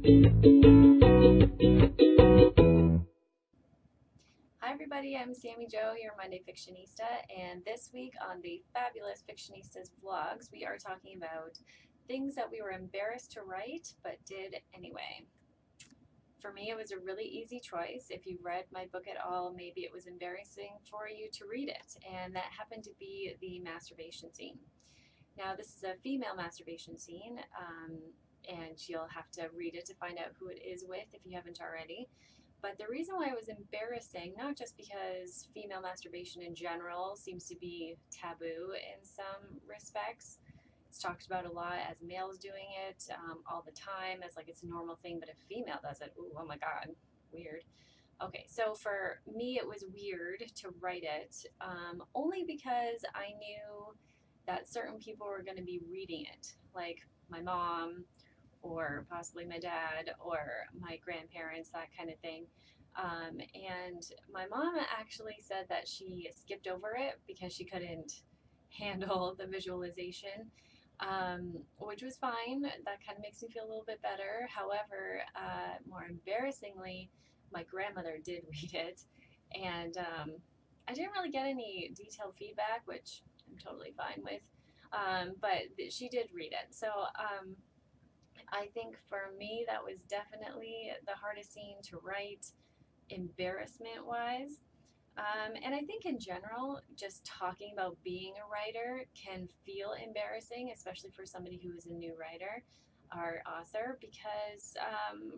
Hi everybody, I'm Sami-Jo, your Monday Fictionista, and this week on the fabulous Fictionistas vlogs, we are talking about things that we were embarrassed to write but did anyway. For me, it was a really easy choice. If you read my book at all, maybe it was embarrassing for you to read it, and that happened to be the masturbation scene. Now, this is a female masturbation scene, and you'll have to read it to find out who it is with if you haven't already. But the reason why it was embarrassing, not just because female masturbation in general seems to be taboo in some respects, it's talked about a lot as males doing it all the time as like it's a normal thing, but if a female does it, ooh, oh my God, weird. Okay, so for me, it was weird to write it only because I knew that certain people were going to be reading it, like my mom, or possibly my dad or my grandparents, that kind of thing. And my mom actually said that she skipped over it because she couldn't handle the visualization, which was fine. That kind of makes me feel a little bit better. However, more embarrassingly, my grandmother did read it, and I didn't really get any detailed feedback, which I'm totally fine with. But she did read it. So I think for me, that was definitely the hardest scene to write, embarrassment wise. And I think in general, just talking about being a writer can feel embarrassing, especially for somebody who is a new writer or author, because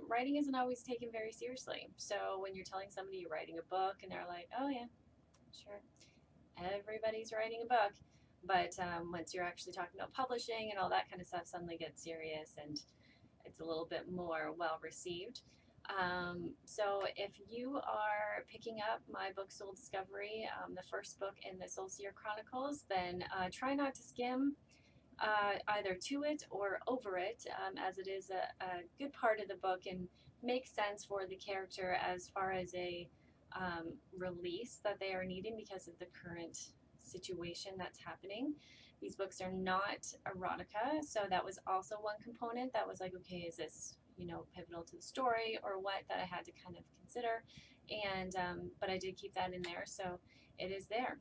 writing isn't always taken very seriously. So when you're telling somebody you're writing a book and they're like, oh, yeah, sure, everybody's writing a book. But once you're actually talking about publishing and all that kind of stuff, suddenly gets serious and it's a little bit more well received. So if you are picking up my book Soul Discovery, the first book in the Soul Seer Chronicles, then try not to skim either to it or over it, as it is a good part of the book and makes sense for the character as far as a release that they are needing because of the current situation that's happening. These books are not erotica, so that was also one component that was like, okay, is this, pivotal to the story or what, that I had to kind of consider. And but I did keep that in there, so it is there.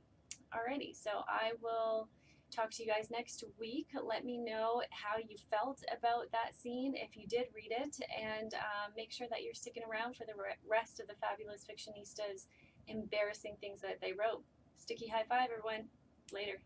Alrighty, so I will talk to you guys next week. Let me know how you felt about that scene if you did read it, and make sure that you're sticking around for the rest of the fabulous Fictionistas embarrassing things that they wrote. Sticky high five, everyone. Later.